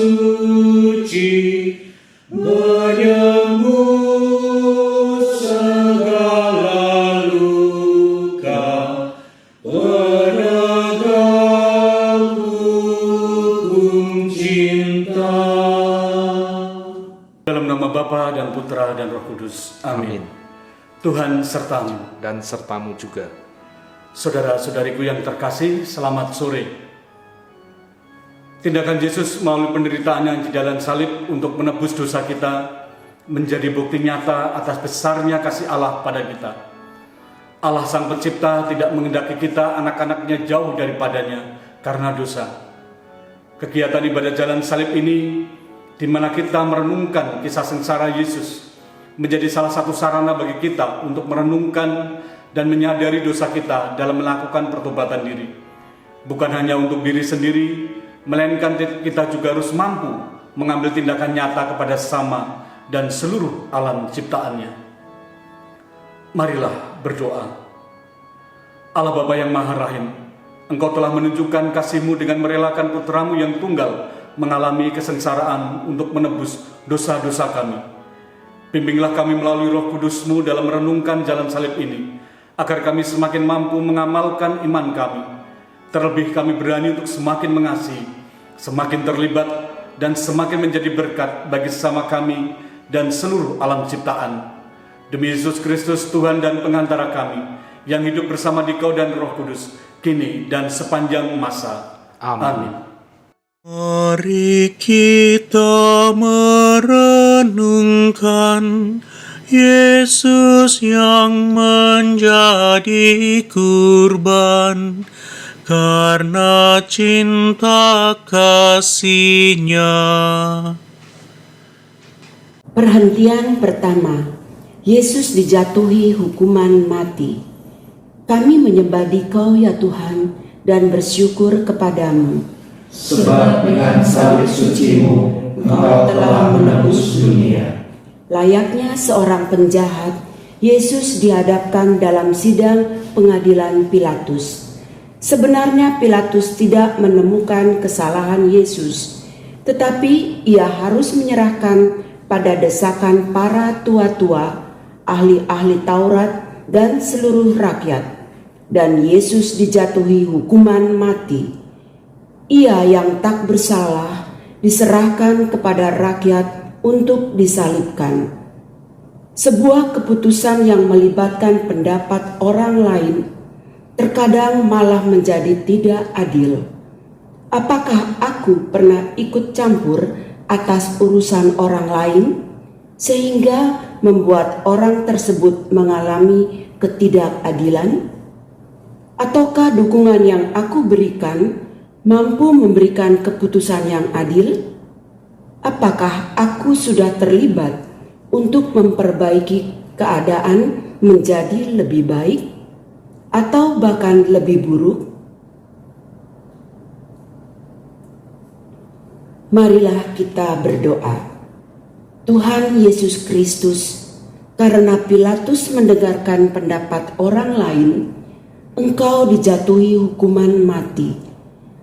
suci, menembus segala luka, penegak hukum cinta. Dalam nama Bapa dan Putra dan Roh Kudus. Amin. Tuhan sertamu Dan sertamu juga. Saudara-saudariku yang terkasih, selamat sore. Tindakan Yesus melalui penderitaannya di jalan salib untuk menebus dosa kita menjadi bukti nyata atas besarnya kasih Allah pada kita. Allah Sang Pencipta tidak mengendaki kita anak-anaknya jauh daripadanya karena dosa. Kegiatan ibadah jalan salib ini, di mana kita merenungkan kisah sengsara Yesus, menjadi salah satu sarana bagi kita untuk merenungkan dan menyadari dosa kita dalam melakukan pertobatan diri. Bukan hanya untuk diri sendiri, melainkan kita juga harus mampu mengambil tindakan nyata kepada sesama dan seluruh alam ciptaannya. Marilah berdoa. Allah Bapa yang Maha Rahim, Engkau telah menunjukkan kasih-Mu dengan merelakan putra-Mu yang tunggal mengalami kesengsaraan untuk menebus dosa-dosa kami. Bimbinglah kami melalui Roh Kudus-Mu dalam merenungkan jalan salib ini, agar kami semakin mampu mengamalkan iman kami. Terlebih kami berani untuk semakin mengasihi, semakin terlibat, dan semakin menjadi berkat bagi sesama kami dan seluruh alam ciptaan. Demi Yesus Kristus, Tuhan dan pengantara kami, yang hidup bersama Dikau dan Roh Kudus, kini dan sepanjang masa. Amin. Mari kita merenungkan Yesus yang menjadi kurban karena cinta kasih-Nya. Perhentian pertama, Yesus dijatuhi hukuman mati. Kami menyembah Dikau ya Tuhan dan bersyukur kepadamu. Sebab dengan salib suci-Mu, Engkau telah menebus dunia. Layaknya seorang penjahat, Yesus dihadapkan dalam sidang pengadilan Pilatus. Sebenarnya Pilatus tidak menemukan kesalahan Yesus, tetapi ia harus menyerahkan pada desakan para tua-tua, ahli-ahli Taurat, dan seluruh rakyat. Dan Yesus dijatuhi hukuman mati. Ia yang tak bersalah diserahkan kepada rakyat untuk disalibkan. Sebuah keputusan yang melibatkan pendapat orang lain terkadang malah menjadi tidak adil. Apakah aku pernah ikut campur atas urusan orang lain sehingga membuat orang tersebut mengalami ketidakadilan? Ataukah dukungan yang aku berikan mampu memberikan keputusan yang adil? Apakah aku sudah terlibat untuk memperbaiki keadaan menjadi lebih baik atau bahkan lebih buruk? Marilah kita berdoa. Tuhan Yesus Kristus, karena Pilatus mendengarkan pendapat orang lain, Engkau dijatuhi hukuman mati.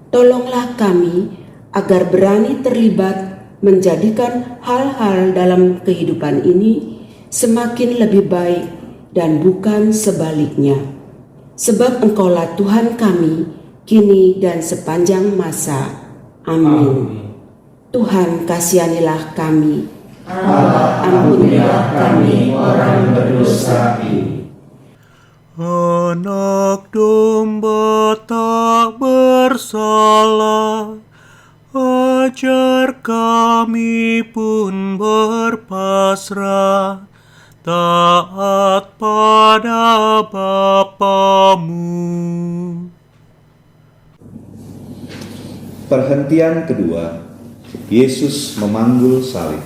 Tolonglah kami agar berani terlibat menjadikan hal-hal dalam kehidupan ini semakin lebih baik dan bukan sebaliknya. Sebab Engkaulah Tuhan kami, kini dan sepanjang masa. Amin. Tuhan kasihanilah kami. Allah, ampunilah kami orang berdosa ini. Anak domba tak bersalah, ajar kami pun berpasrah, taat pada Bapamu. Perhentian kedua, Yesus memanggul salib.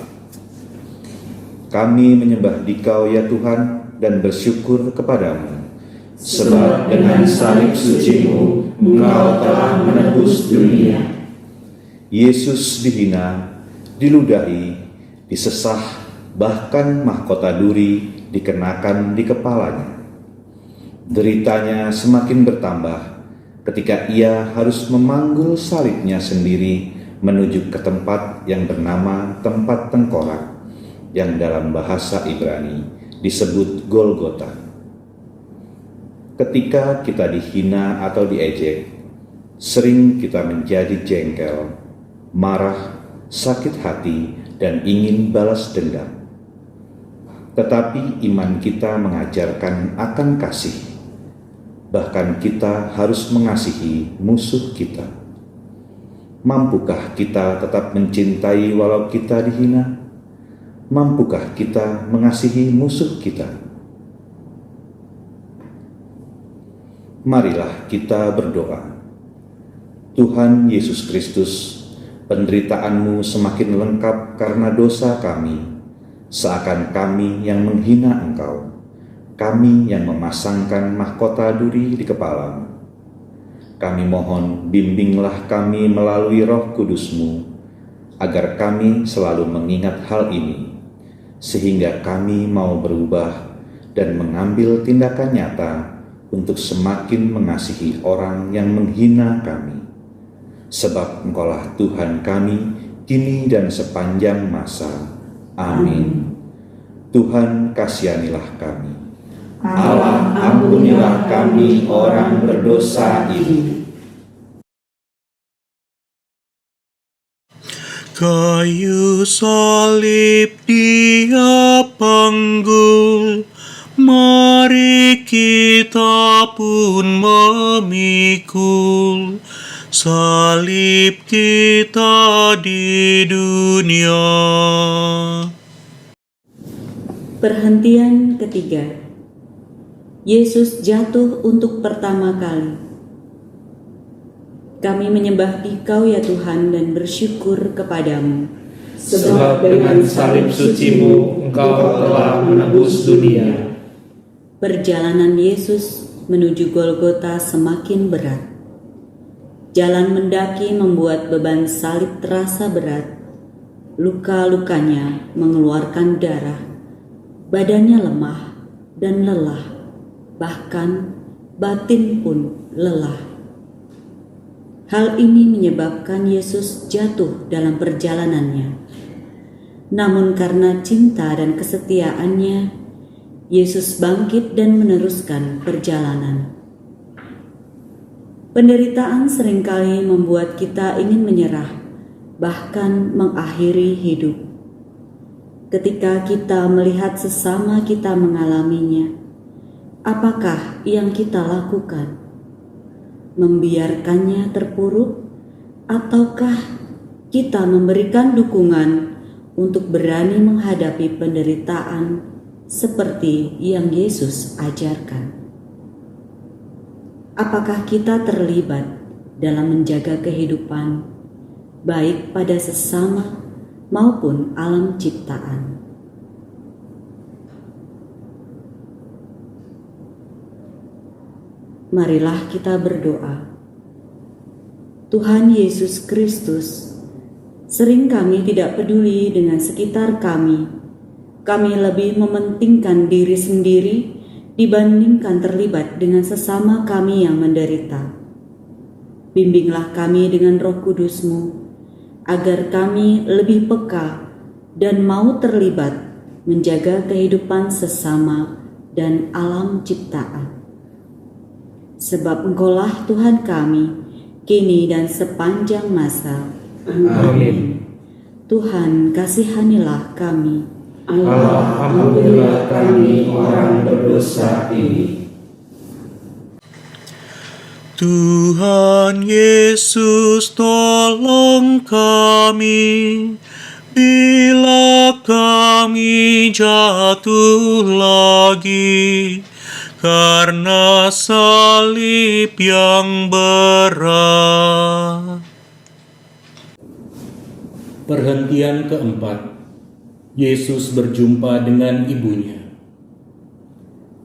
Kami menyembah Dikau ya Tuhan dan bersyukur kepadamu. Sebab dengan salib suci-Mu, Engkau telah menebus dunia. Yesus dihina, diludahi, disesah, bahkan mahkota duri dikenakan di kepalanya. Deritanya semakin bertambah ketika ia harus memanggul salibnya sendiri menuju ke tempat yang bernama tempat tengkorak, yang dalam bahasa Ibrani disebut Golgota. Ketika kita dihina atau diejek, sering kita menjadi jengkel, marah, sakit hati, dan ingin balas dendam. Tetapi iman kita mengajarkan akan kasih. Bahkan kita harus mengasihi musuh kita. Mampukah kita tetap mencintai walau kita dihina? Mampukah kita mengasihi musuh kita? Marilah kita berdoa. Tuhan Yesus Kristus, penderitaanmu semakin lengkap karena dosa kami, seakan kami yang menghina Engkau, kami yang memasangkan mahkota duri di kepala. Kami mohon bimbinglah kami melalui Roh Kudus-Mu, agar kami selalu mengingat hal ini, sehingga kami mau berubah dan mengambil tindakan nyata untuk semakin mengasihi orang yang menghina kami. Sebab Engkaulah Tuhan kami, kini dan sepanjang masa. Amin. Tuhan kasihanilah kami. Allah, ampunilah kami orang berdosa ini. Kayu salib Dia panggul, mari kita pun memikul salib kita di dunia. Perhentian ketiga. Yesus jatuh untuk pertama kali. Kami menyembah Dikau ya Tuhan dan bersyukur kepadamu. Sebab dengan salib suci-Mu Engkau telah menebus dunia. Perjalanan Yesus menuju Golgota semakin berat. Jalan mendaki membuat beban salib terasa berat. Luka-lukanya mengeluarkan darah. Badannya lemah dan lelah. Bahkan batin pun lelah. Hal ini menyebabkan Yesus jatuh dalam perjalanannya. Namun karena cinta dan kesetiaannya, Yesus bangkit dan meneruskan perjalanan. Penderitaan seringkali membuat kita ingin menyerah, bahkan mengakhiri hidup. Ketika kita melihat sesama kita mengalaminya, apakah yang kita lakukan? Membiarkannya terpuruk, ataukah kita memberikan dukungan untuk berani menghadapi penderitaan seperti yang Yesus ajarkan? Apakah kita terlibat dalam menjaga kehidupan, baik pada sesama maupun alam ciptaan? Marilah kita berdoa. Tuhan Yesus Kristus, sering kami tidak peduli dengan sekitar kami. Kami lebih mementingkan diri sendiri dibandingkan terlibat dengan sesama kami yang menderita. Bimbinglah kami dengan Roh Kudus-Mu, agar kami lebih peka dan mau terlibat menjaga kehidupan sesama dan alam ciptaan. Sebab Engkaulah Tuhan kami, kini dan sepanjang masa. Amin. Tuhan kasihanilah kami. Allah, ampunilah kami orang berdosa ini. Tuhan Yesus, tolong kami bila kami jatuh lagi karena salib yang berat. Perhentian keempat. Yesus berjumpa dengan ibunya.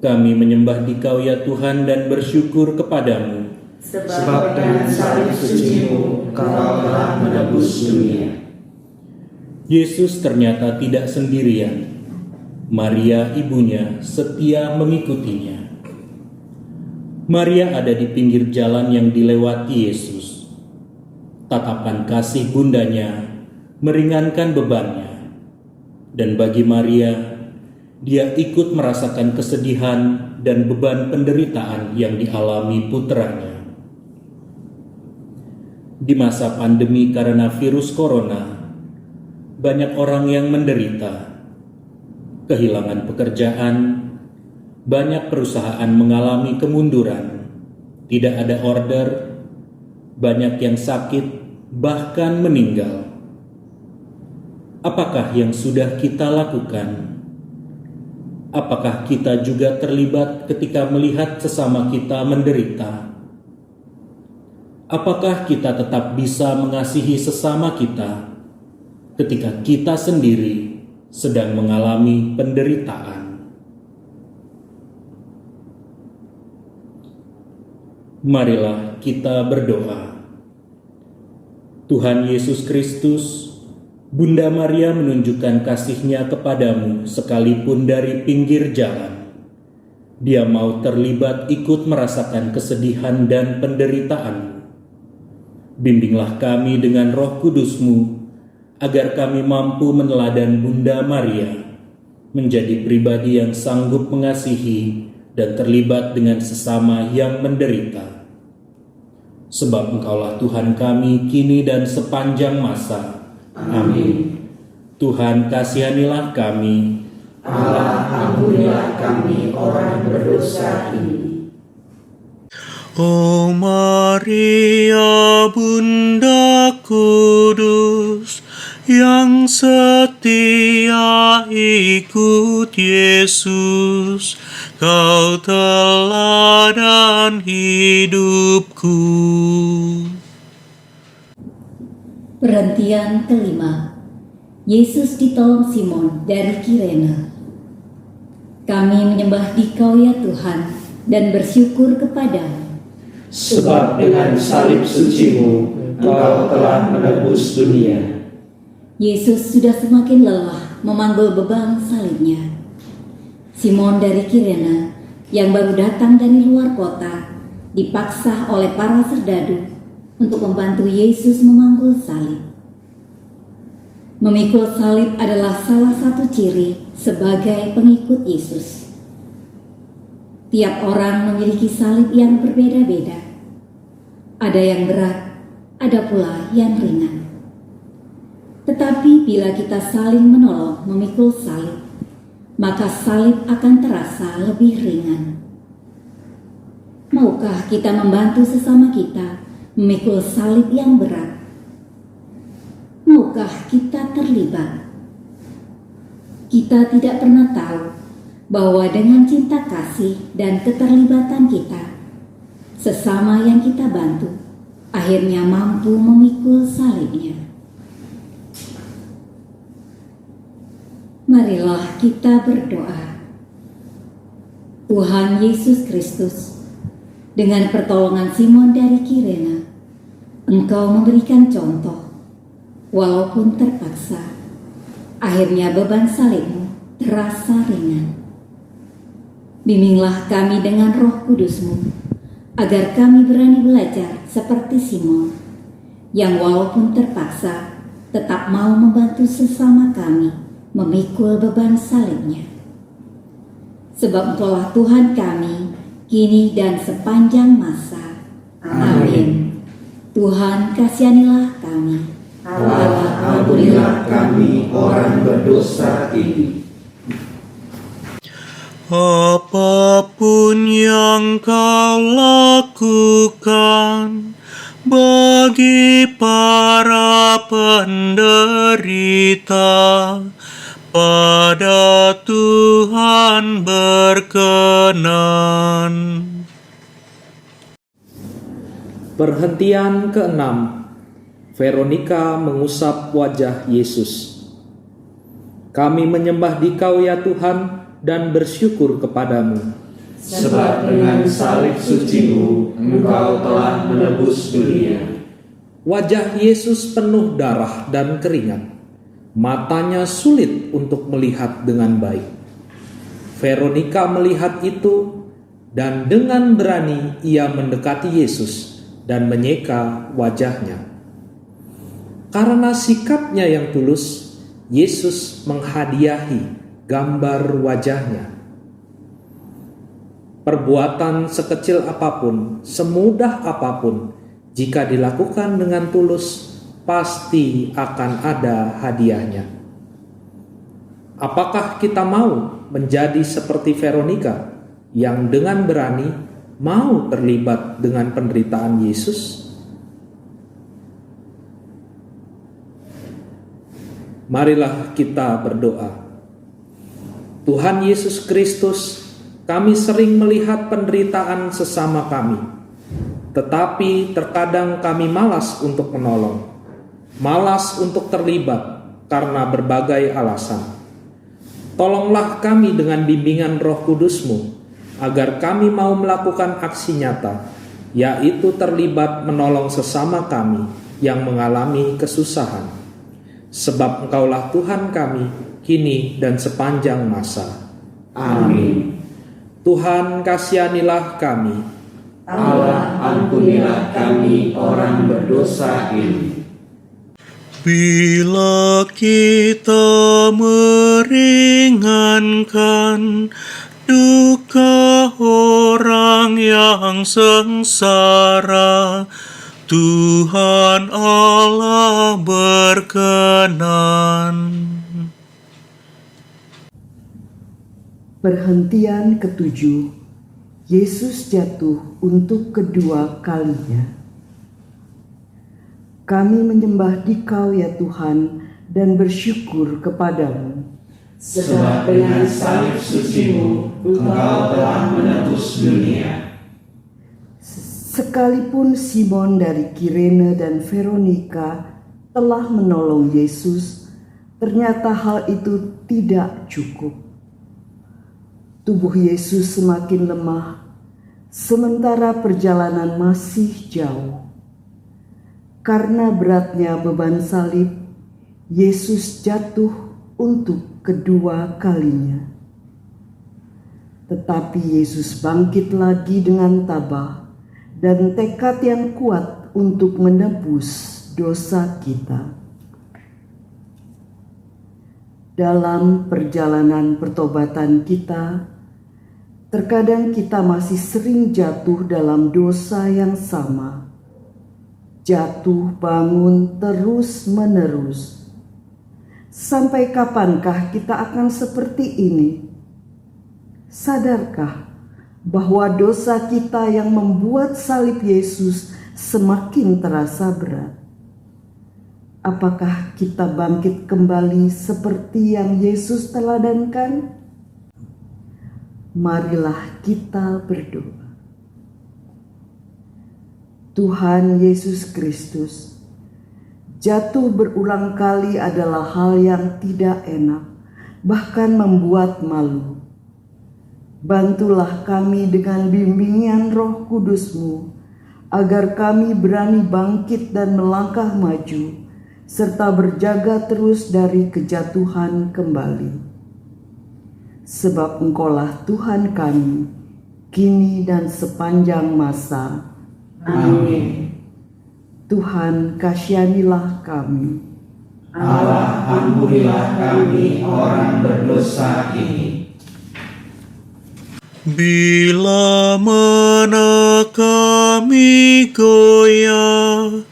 Kami menyembah Dikau ya Tuhan dan bersyukur kepadamu. Sebab dengan salib suci-Mu Engkau telah menebus dunia. Yesus ternyata tidak sendirian. Maria ibunya setia mengikutinya. Maria ada di pinggir jalan yang dilewati Yesus. tatapan kasih bundanya meringankan bebannya. Dan bagi Maria, dia ikut merasakan kesedihan dan beban penderitaan yang dialami putranya. Di masa pandemi karena virus corona, banyak orang yang menderita, kehilangan pekerjaan, banyak perusahaan mengalami kemunduran, tidak ada order, banyak yang sakit, bahkan meninggal. Apakah yang sudah kita lakukan? Apakah kita juga terlibat ketika melihat sesama kita menderita? Apakah kita tetap bisa mengasihi sesama kita ketika kita sendiri sedang mengalami penderitaan? Marilah kita berdoa. Tuhan Yesus Kristus, Bunda Maria menunjukkan kasih-Nya kepadamu sekalipun dari pinggir jalan. Dia mau terlibat ikut merasakan kesedihan dan penderitaan. Bimbinglah kami dengan Roh Kudus-Mu, agar kami mampu meneladan Bunda Maria, menjadi pribadi yang sanggup mengasihi dan terlibat dengan sesama yang menderita. Sebab Engkaulah Tuhan kami kini dan sepanjang masa. Amin. Tuhan kasihanilah kami. Allah, ampunilah kami orang berdosa ini. O Maria Bunda Kudus, yang setia ikut Yesus, Kau teladan hidupku. Perhentian kelima. Yesus ditolong Simon dari Kirene. Kami menyembah Dikau ya Tuhan dan bersyukur kepadamu. Sebab dengan salib suci-Mu, Engkau telah menebus dunia. Yesus sudah semakin lelah memanggul beban salibnya. Simon dari Kirene yang baru datang dari luar kota dipaksa oleh para serdadu untuk membantu Yesus memanggul salib. Memikul salib adalah salah satu ciri sebagai pengikut Yesus. Tiap orang memiliki salib yang berbeda-beda. Ada yang berat, ada pula yang ringan. Tetapi bila kita saling menolong memikul salib, maka salib akan terasa lebih ringan. Maukah kita membantu sesama kita memikul salib yang berat? Maukah kita terlibat? Kita tidak pernah tahu bahwa dengan cinta kasih dan keterlibatan kita, sesama yang kita bantu akhirnya mampu memikul salibnya. Marilah kita berdoa. Tuhan Yesus Kristus, dengan pertolongan Simon dari Kirene, Engkau memberikan contoh, walaupun terpaksa, akhirnya beban salib-Mu terasa ringan. Bimbinglah kami dengan Roh Kudus-Mu, agar kami berani belajar seperti Simon, yang walaupun terpaksa tetap mau membantu sesama kami memikul beban salibnya. Sebab Engkaulah Tuhan kami, kini dan sepanjang masa. Amin. Tuhan kasihanilah kami. Allah, ampunilah kami orang berdosa ini. Apapun yang Kau lakukan bagi para penderita, pada Tuhan berkenan. Perhentian ke-6. Veronika mengusap wajah Yesus. Kami menyembah Dikau ya Tuhan dan bersyukur kepadamu. Sebab dengan salib suci-Mu, Engkau telah menebus dunia. Wajah Yesus penuh darah dan keringat. Matanya sulit untuk melihat dengan baik. Veronika melihat itu dan dengan berani ia mendekati Yesus dan menyeka wajahnya. Karena sikapnya yang tulus, Yesus menghadiahi gambar wajahnya. Perbuatan sekecil apapun, semudah apapun, jika dilakukan dengan tulus, pasti akan ada hadiahnya. Apakah kita mau menjadi seperti Veronika yang dengan berani mau terlibat dengan penderitaan Yesus? Marilah kita berdoa. Tuhan Yesus Kristus, kami sering melihat penderitaan sesama kami, tetapi terkadang kami malas untuk menolong, malas untuk terlibat karena berbagai alasan. Tolonglah kami dengan bimbingan Roh Kudus-Mu, agar kami mau melakukan aksi nyata, yaitu terlibat menolong sesama kami yang mengalami kesusahan. Sebab Engkaulah Tuhan kami, kini dan sepanjang masa. Amin. Tuhan kasihanilah kami. Allah ampunilah kami orang berdosa ini. Bila kita meringankan duka orang yang sengsara, Tuhan Allah berkenan. Perhentian ketujuh, Yesus jatuh untuk kedua kalinya. Kami menyembah Dikau ya Tuhan dan bersyukur kepadamu. Sebab dengan salib suci-Mu, Engkau telah menebus dunia. Sekalipun Simon dari Kirene dan Veronika telah menolong Yesus, ternyata hal itu tidak cukup. Tubuh Yesus semakin lemah, sementara perjalanan masih jauh. Karena beratnya beban salib, Yesus jatuh untuk kedua kalinya. Tetapi Yesus bangkit lagi dengan tabah dan tekad yang kuat untuk menebus dosa kita. Dalam perjalanan pertobatan kita, terkadang kita masih sering jatuh dalam dosa yang sama. Jatuh bangun terus-menerus. Sampai kapankah kita akan seperti ini? Sadarkah bahwa dosa kita yang membuat salib Yesus semakin terasa berat? Apakah kita bangkit kembali seperti yang Yesus teladankan? Marilah kita berdoa. Tuhan Yesus Kristus, jatuh berulang kali adalah hal yang tidak enak, bahkan membuat malu. Bantulah kami dengan bimbingan Roh Kudus-Mu, agar kami berani bangkit dan melangkah maju, serta berjaga terus dari kejatuhan kembali. Sebab Engkaulah Tuhan kami, kini dan sepanjang masa. Amin. Tuhan kasihanilah kami. Allah ampunilah kami orang berdosa ini. Bila mana kami goyah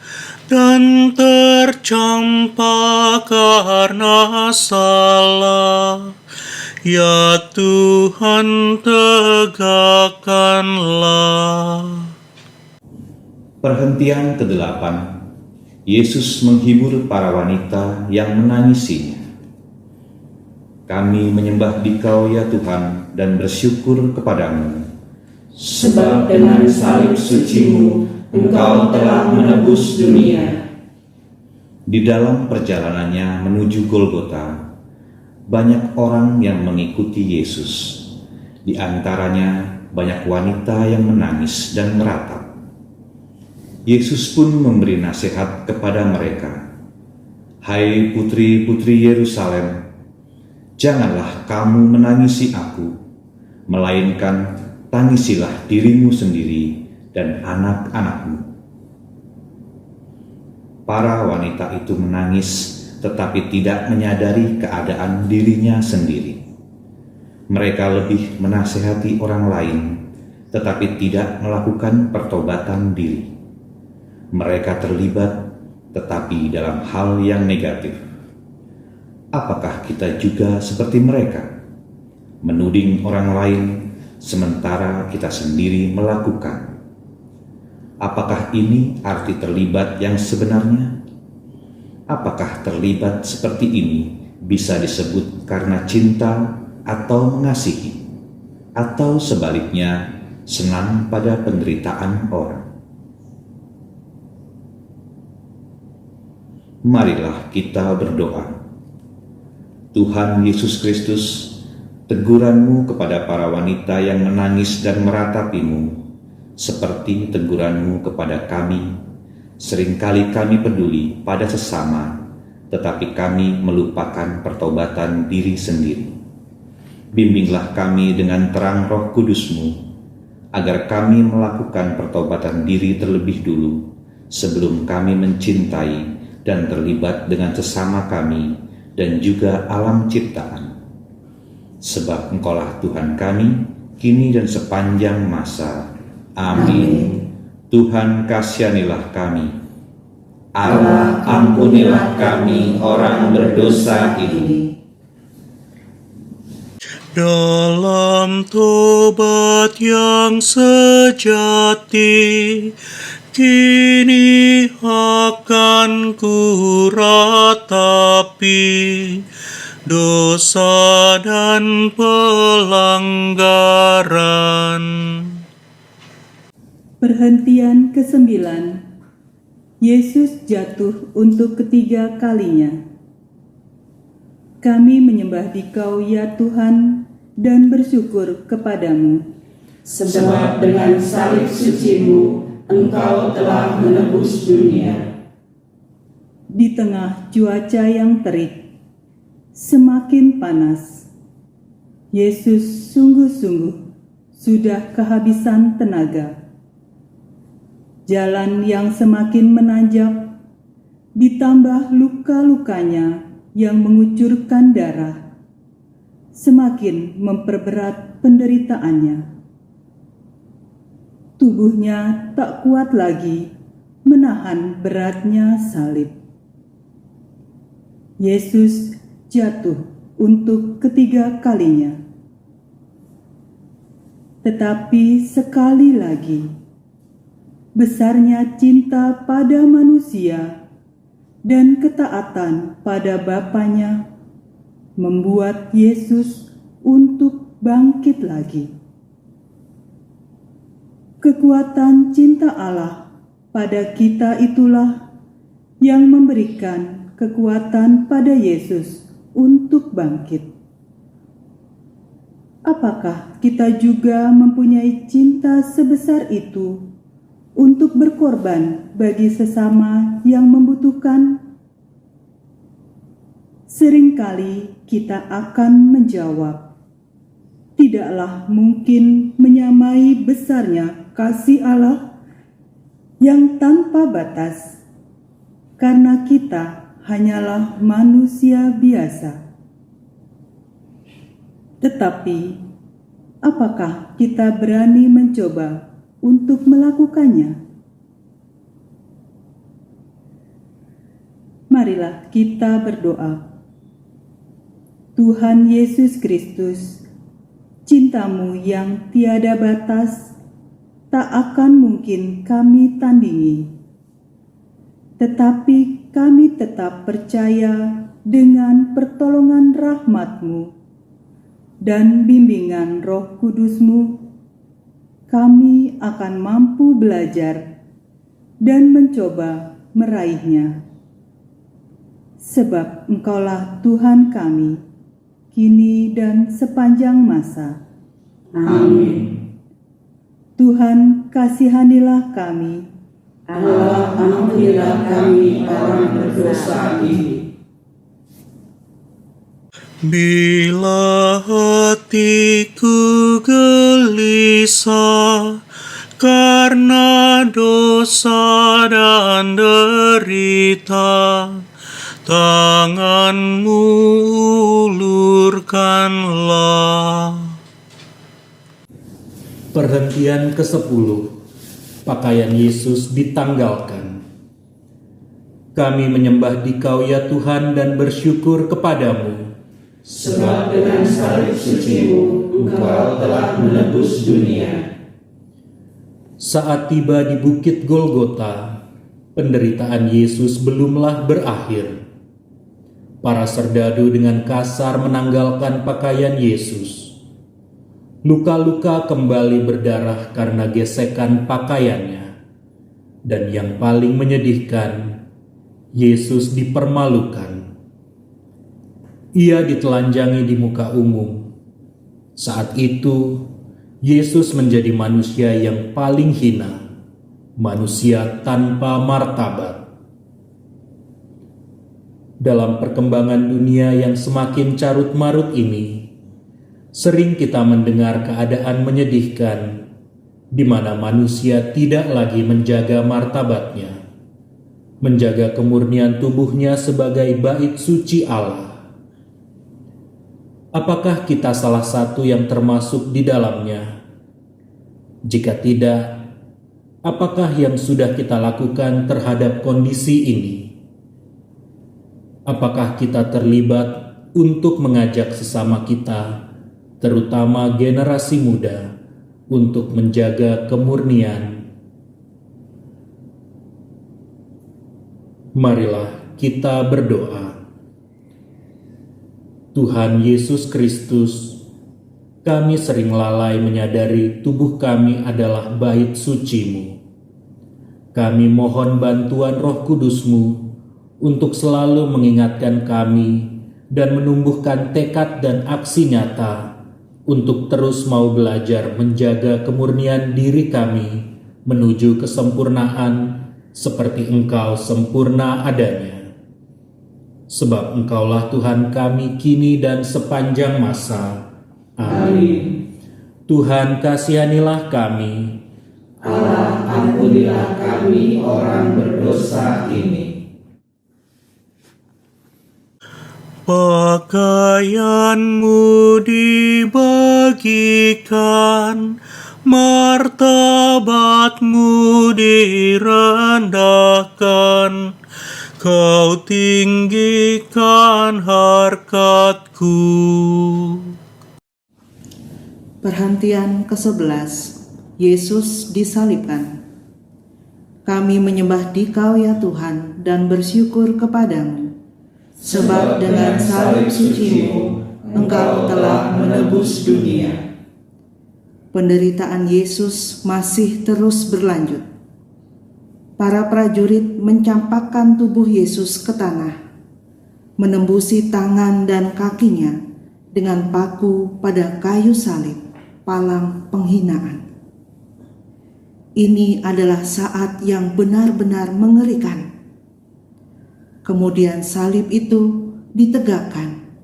dan tercampak karena salah, ya Tuhan tegakkanlah. Perhentian ke-8, Yesus menghibur para wanita yang menangisinya. Kami menyembah Dikau ya Tuhan dan bersyukur kepadamu. Sebab dengan salib suci-Mu, Engkau telah menebus dunia. Di dalam perjalanannya menuju Golgota, banyak orang yang mengikuti Yesus. Di antaranya banyak wanita yang menangis dan meratap. Yesus pun memberi nasihat kepada mereka. Hai putri-putri Yerusalem, janganlah kamu menangisi aku, melainkan tangisilah dirimu sendiri dan anak-anakmu. para wanita itu menangis tetapi tidak menyadari keadaan dirinya sendiri. Mereka lebih menasehati orang lain tetapi tidak melakukan pertobatan diri. Mereka terlibat tetapi dalam hal yang negatif. Apakah kita juga seperti mereka? Menuding orang lain sementara kita sendiri melakukan. Apakah ini arti terlibat yang sebenarnya? Apakah terlibat seperti ini bisa disebut karena cinta atau mengasihi, atau sebaliknya senang pada penderitaan orang? Marilah kita berdoa. Tuhan Yesus Kristus, teguran-Mu kepada para wanita yang menangis dan meratapi-Mu, seperti teguran-Mu kepada kami. Seringkali kami peduli pada sesama, tetapi kami melupakan pertobatan diri sendiri. Bimbinglah kami dengan terang Roh Kudus-Mu, agar kami melakukan pertobatan diri terlebih dulu, sebelum kami mencintai dan terlibat dengan sesama kami dan juga alam ciptaan. Sebab Engkaulah Tuhan kami, kini dan sepanjang masa. Amin. Tuhan kasihanilah kami. Allah, ampunilah kami orang berdosa ini. Dalam tobat yang sejati, kini akan ku ratapi dosa dan pelanggaran. Perhentian ke-9. Yesus jatuh untuk ketiga kalinya. Kami menyembah Dikau ya Tuhan dan bersyukur kepadamu. Sebab dengan salib suci-Mu, Engkau telah menebus dunia. Di tengah cuaca yang terik, semakin panas, Yesus sungguh-sungguh sudah kehabisan tenaga. Jalan yang semakin menanjak, ditambah luka-lukanya yang mengucurkan darah, semakin memperberat penderitaannya. Tubuhnya tak kuat lagi menahan beratnya salib. Yesus jatuh untuk ketiga kalinya. Tetapi sekali lagi, besarnya cinta pada manusia dan ketaatan pada Bapanya membuat Yesus untuk bangkit lagi. Kekuatan cinta Allah pada kita itulah yang memberikan kekuatan pada Yesus untuk bangkit. Apakah kita juga mempunyai cinta sebesar itu untuk berkorban bagi sesama yang membutuhkan? Seringkali kita akan menjawab, tidaklah mungkin menyamai besarnya kasih Allah yang tanpa batas, karena kita hanyalah manusia biasa. Tetapi, apakah kita berani mencoba untuk melakukannya? Marilah kita berdoa. Tuhan Yesus Kristus, cinta-Mu yang tiada batas tak akan mungkin kami tandingi. Tetapi kami tetap percaya dengan pertolongan rahmat-Mu dan bimbingan Roh Kudus-Mu, kami akan mampu belajar dan mencoba meraihnya. Sebab Engkaulah Tuhan kami, kini dan sepanjang masa. Amin. Tuhan kasihanilah kami. Allah, ampunilah kami orang berdosa ini. Bila hatiku gelisah karena dosa dan derita, tanganmu ulurkanlah. Perhentian ke-10. Pakaian Yesus ditanggalkan. Kami menyembah Dikau ya Tuhan dan bersyukur kepadamu, Sebab dengan salib suci-Mu, Engkau telah menebus dunia. Saat tiba di Bukit Golgota, penderitaan Yesus belumlah berakhir. Para serdadu dengan kasar menanggalkan pakaian Yesus. Luka-luka kembali berdarah karena gesekan pakaiannya. Dan yang paling menyedihkan, Yesus dipermalukan. Ia ditelanjangi di muka umum. Saat itu, Yesus menjadi manusia yang paling hina, manusia tanpa martabat. Dalam perkembangan dunia yang semakin carut-marut ini, sering kita mendengar keadaan menyedihkan, di mana manusia tidak lagi menjaga martabatnya, menjaga kemurnian tubuhnya sebagai bait suci Allah. Apakah kita salah satu yang termasuk di dalamnya? Jika tidak, apakah yang sudah kita lakukan terhadap kondisi ini? Apakah kita terlibat untuk mengajak sesama kita, terutama generasi muda, untuk menjaga kemurnian? Marilah kita berdoa. Tuhan Yesus Kristus, kami sering lalai menyadari tubuh kami adalah bait suci-Mu. Kami mohon bantuan Roh Kudus-Mu untuk selalu mengingatkan kami dan menumbuhkan tekad dan aksi nyata untuk terus mau belajar menjaga kemurnian diri kami menuju kesempurnaan seperti Engkau sempurna adanya. Sebab Engkaulah Tuhan kami kini dan sepanjang masa. Amin. Tuhan kasihanilah kami. Allah, ampunilah kami orang berdosa ini. Pakaianmu dibagikan, martabatmu direndahkan, Kau tinggikan harkatku. Perhentian ke-11. Yesus disalibkan. Kami menyembah Dikau ya Tuhan dan bersyukur kepadamu, sebab dengan salib suci-Mu, Engkau telah menebus dunia. Penderitaan Yesus masih terus berlanjut. Para prajurit mencampakkan tubuh Yesus ke tanah, menembusi tangan dan kakinya dengan paku pada kayu salib, palang penghinaan. Ini adalah saat yang benar-benar mengerikan. Kemudian salib itu ditegakkan.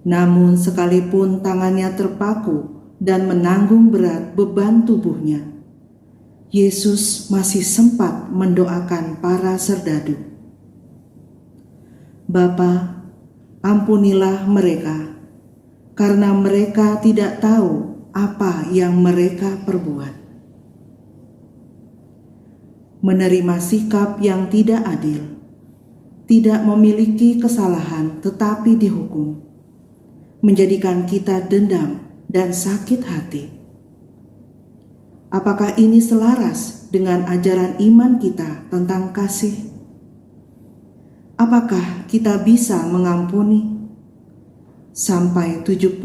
Namun sekalipun tangannya terpaku dan menanggung berat beban tubuhnya, Yesus masih sempat mendoakan para serdadu. Bapa, ampunilah mereka, karena mereka tidak tahu apa yang mereka perbuat. Menerima sikap yang tidak adil, tidak memiliki kesalahan tetapi dihukum, menjadikan kita dendam dan sakit hati. Apakah ini selaras dengan ajaran iman kita tentang kasih? Apakah kita bisa mengampuni sampai 70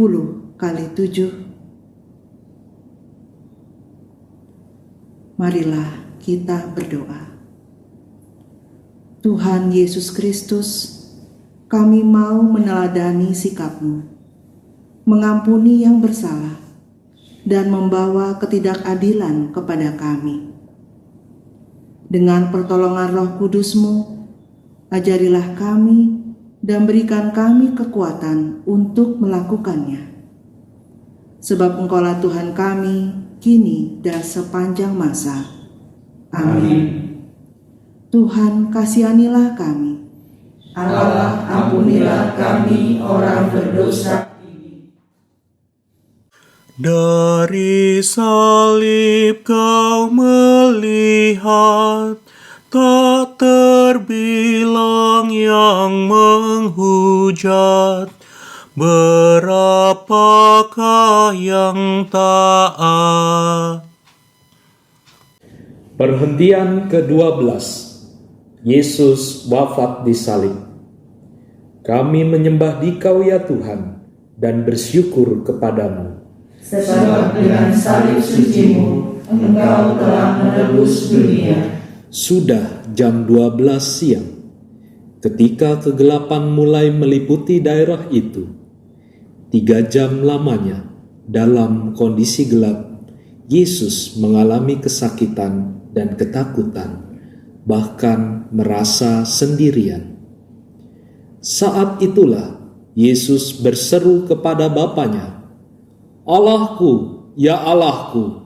kali 7? Marilah kita berdoa. Tuhan Yesus Kristus, kami mau meneladani sikap-Mu, mengampuni yang bersalah, dan membawa ketidakadilan kepada kami. Dengan pertolongan Roh Kudus-Mu, ajarilah kami dan berikan kami kekuatan untuk melakukannya. sebab Engkaulah Tuhan kami, kini dan sepanjang masa. Amin. Tuhan, kasihanilah kami. Allah, ampunilah kami orang berdosa. Dari salib kau melihat, tak terbilang yang menghujat. Berapakah yang taat? Perhentian ke-12. Yesus wafat di salib. Kami menyembah Dikau ya Tuhan dan bersyukur kepadamu. Sebab dengan salib suci-Mu, Engkau telah menebus dunia. Sudah jam 12 siang, ketika kegelapan mulai meliputi daerah itu. 3 jam lamanya, dalam kondisi gelap, Yesus mengalami kesakitan dan ketakutan, bahkan merasa sendirian. Saat itulah Yesus berseru kepada Bapanya, "Allahku, ya Allahku,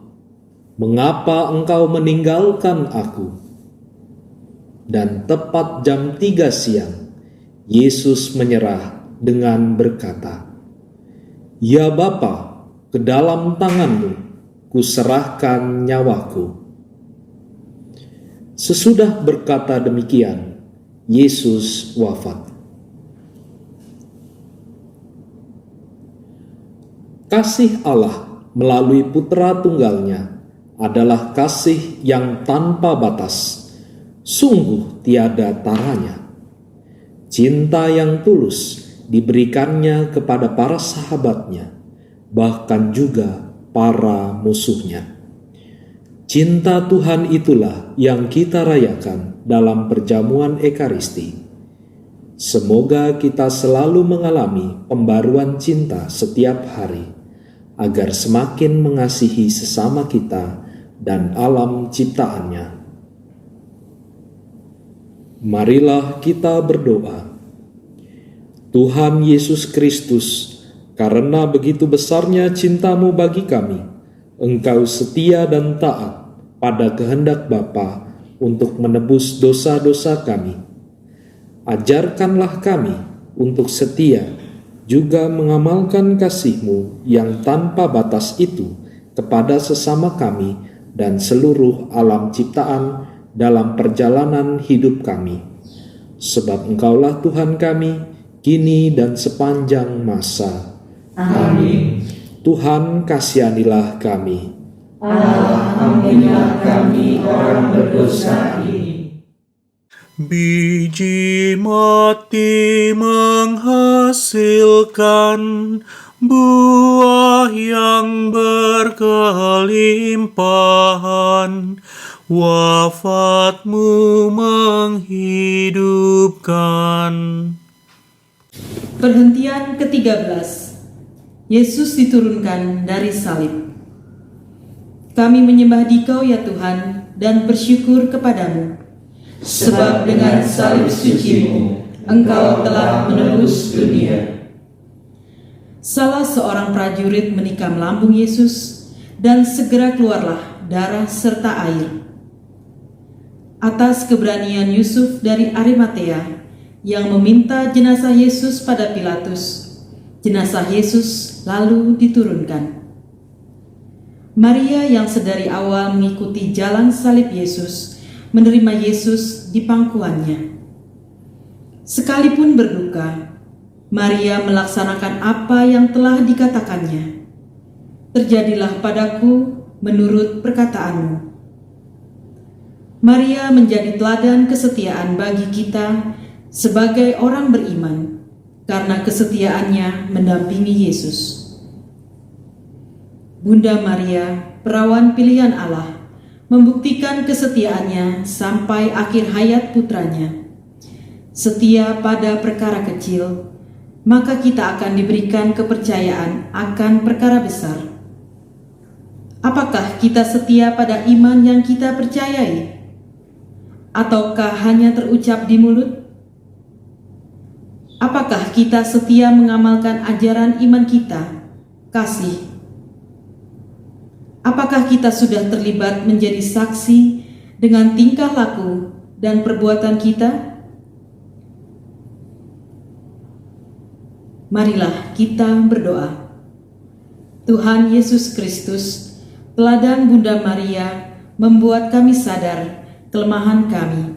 mengapa Engkau meninggalkan aku?" Dan tepat jam 3 siang, Yesus menyerah dengan berkata, "Ya Bapa, ke dalam tangan-Mu kuserahkan nyawaku." Sesudah berkata demikian, Yesus wafat. Kasih Allah melalui Putra Tunggalnya adalah kasih yang tanpa batas, sungguh tiada taranya. Cinta yang tulus diberikannya kepada para sahabatnya, bahkan juga para musuhnya. Cinta Tuhan itulah yang kita rayakan dalam perjamuan Ekaristi. Semoga kita selalu mengalami pembaruan cinta setiap hari, agar semakin mengasihi sesama kita dan alam ciptaannya. Marilah kita berdoa. Tuhan Yesus Kristus, karena begitu besarnya cinta-Mu bagi kami, Engkau setia dan taat pada kehendak Bapa untuk menebus dosa-dosa kami. Ajarkanlah kami untuk setia juga mengamalkan kasih-Mu yang tanpa batas itu kepada sesama kami dan seluruh alam ciptaan dalam perjalanan hidup kami. Sebab Engkaulah Tuhan kami, kini dan sepanjang masa. Amin. Tuhan, kasihanilah kami. Allah, ampunilah kami orang berdosa ini. Biji mati menghasilkan buah yang berkelimpahan, wafat-Mu menghidupkan. Perhentian ke-13. Yesus diturunkan dari salib. Kami menyembah Dikau ya Tuhan dan bersyukur kepadamu. Sebab dengan salib suci-Mu, Engkau telah menebus dunia. Salah seorang prajurit menikam lambung Yesus dan segera keluarlah darah serta air. Atas keberanian Yusuf dari Arimatea yang meminta jenazah Yesus pada Pilatus, jenazah Yesus lalu diturunkan. Maria yang sedari awal mengikuti jalan salib Yesus, menerima Yesus di pangkuannya. Sekalipun berduka, Maria melaksanakan apa yang telah dikatakannya. Terjadilah padaku menurut perkataanmu. Maria menjadi teladan kesetiaan bagi kita sebagai orang beriman, karena kesetiaannya mendampingi Yesus. Bunda Maria, perawan pilihan Allah, membuktikan kesetiaannya sampai akhir hayat putranya. Setia pada perkara kecil, maka kita akan diberikan kepercayaan akan perkara besar. Apakah kita setia pada iman yang kita percayai? Ataukah hanya terucap di mulut? Apakah kita setia mengamalkan ajaran iman kita, kasih, Apakah kita sudah terlibat menjadi saksi dengan tingkah laku dan perbuatan kita? Marilah kita berdoa. Tuhan Yesus Kristus, teladan Bunda Maria, membuat kami sadar kelemahan kami.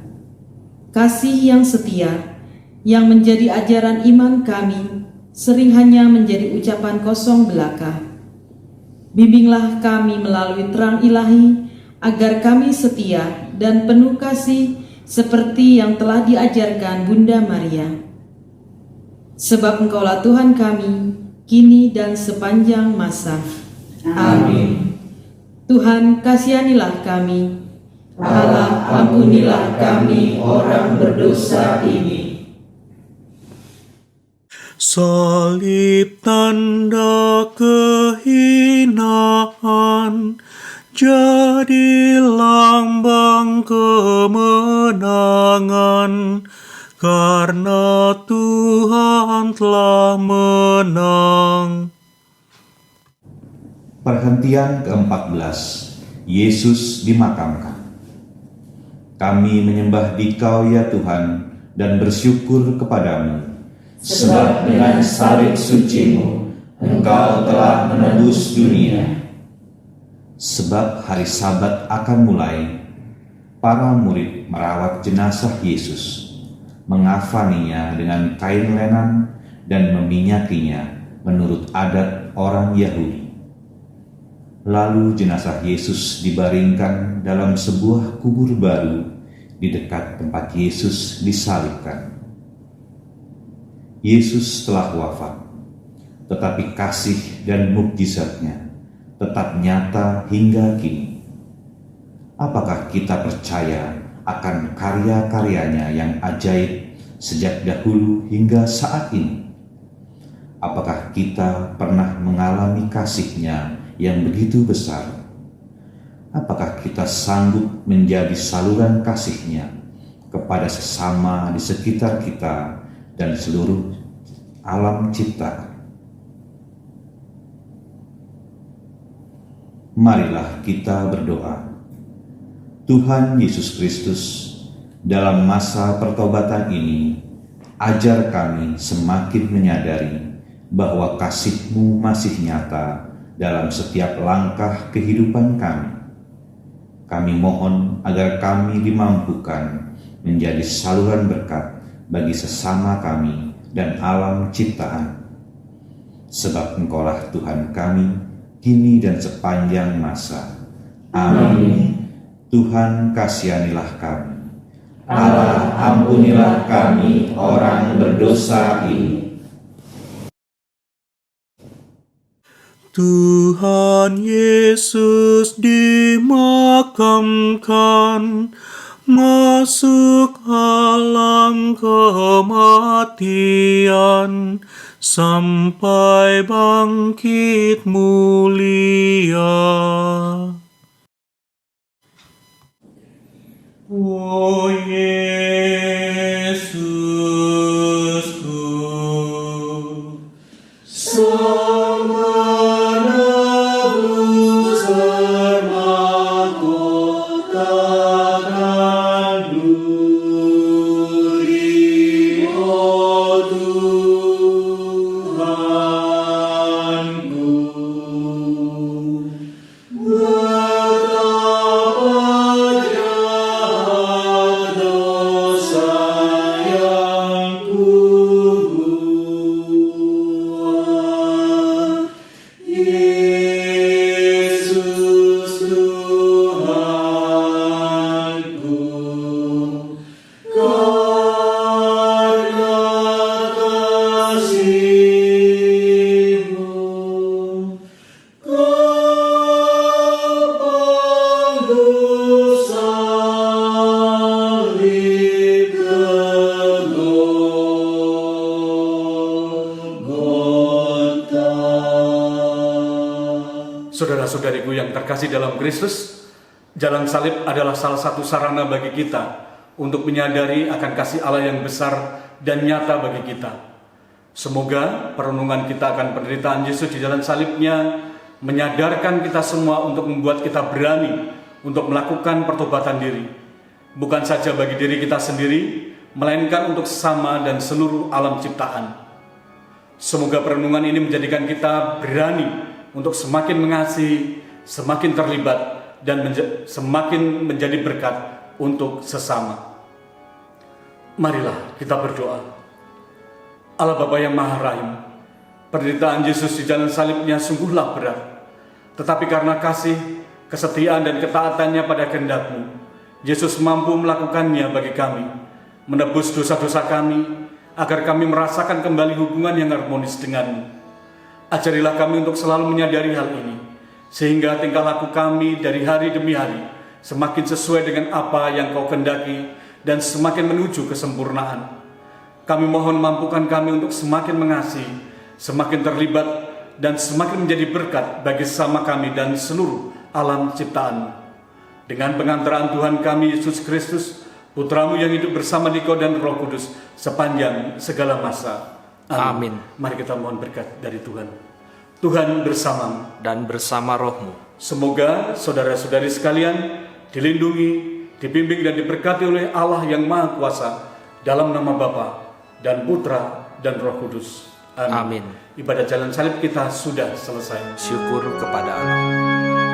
Kasih yang setia, yang menjadi ajaran iman kami, sering hanya menjadi ucapan kosong belaka. Bimbinglah kami melalui terang ilahi, agar kami setia dan penuh kasih seperti yang telah diajarkan Bunda Maria. Sebab Engkaulah Tuhan kami, kini dan sepanjang masa. Amin. Tuhan, kasihanilah kami. Allah, ampunilah kami orang berdosa ini. Salib tanda kehinaan, jadi lambang kemenangan, karena Tuhan telah menang. Perhentian ke-14. Yesus dimakamkan. Kami menyembah Dikau ya Tuhan dan bersyukur kepadamu, Sebab dengan salib suci-Mu, Engkau telah menebus dunia. Sebab hari Sabat akan mulai, para murid merawat jenazah Yesus, mengafaninya dengan kain lenan dan meminyakinya menurut adat orang Yahudi. Lalu jenazah Yesus dibaringkan dalam sebuah kubur baru di dekat tempat Yesus disalibkan. Yesus telah wafat, tetapi kasih dan mukjizatnya tetap nyata hingga kini. Apakah kita percaya akan karya-karyanya yang ajaib sejak dahulu hingga saat ini? Apakah kita pernah mengalami kasih-Nya yang begitu besar? Apakah kita sanggup menjadi saluran kasih-Nya kepada sesama di sekitar kita dan seluruh alam ciptaan? Marilah kita berdoa. Tuhan Yesus Kristus, dalam masa pertobatan ini, ajar kami semakin menyadari bahwa kasih-Mu masih nyata dalam setiap langkah kehidupan kami. Kami mohon agar kami dimampukan menjadi saluran berkat bagi sesama kami dan alam ciptaan. Sebab Engkaulah Tuhan kami, kini dan sepanjang masa. Amin. Tuhan, kasihanilah kami. Allah, ampunilah kami orang berdosa ini. Tuhan Yesus dimakamkan, masuk alam kematian, sampai bangkit mulia. O Yesusku, menebus mahkota duri, oh Tuhanku. Betapa jahat dosa yang kubuat. Yesus Tuhanku, karena kasih-Mu, Kau salib ke Golgota. Saudara-saudariku yang terkasih dalam Kristus, jalan salib adalah salah satu sarana bagi kita untuk menyadari akan kasih Allah yang besar dan nyata bagi kita. Semoga perenungan kita akan penderitaan Yesus di jalan salibnya menyadarkan kita semua untuk membuat kita berani untuk melakukan pertobatan diri, bukan saja bagi diri kita sendiri, melainkan untuk sesama dan seluruh alam ciptaan. Semoga perenungan ini menjadikan kita berani untuk semakin mengasihi, semakin terlibat, dan semakin menjadi berkat untuk sesama. Marilah kita berdoa. Allah Bapa yang Maha Rahim, penderitaan Yesus di jalan salibnya sungguhlah berat. Tetapi karena kasih, kesetiaan dan ketaatannya pada kehendak-Mu, Yesus mampu melakukannya bagi kami, menebus dosa-dosa kami, agar kami merasakan kembali hubungan yang harmonis dengan-Mu. Ajarilah kami untuk selalu menyadari hal ini, sehingga tingkah laku kami dari hari demi hari semakin sesuai dengan apa yang Kau kehendaki dan semakin menuju kesempurnaan. Kami mohon mampukan kami untuk semakin mengasihi, semakin terlibat, dan semakin menjadi berkat bagi sesama kami dan seluruh alam ciptaan. Dengan pengantaraan Tuhan kami Yesus Kristus, Putra-Mu yang hidup bersama Dikau dan Roh Kudus sepanjang segala masa. Amin. Mari kita mohon berkat dari Tuhan. Tuhan bersamamu Dan bersama rohmu. Semoga saudara-saudari sekalian dilindungi, dibimbing dan diberkati oleh Allah yang Maha Kuasa, dalam nama Bapa dan Putra dan Roh Kudus. Amin. Amin. Ibadah jalan salib kita sudah selesai. Syukur kepada Allah.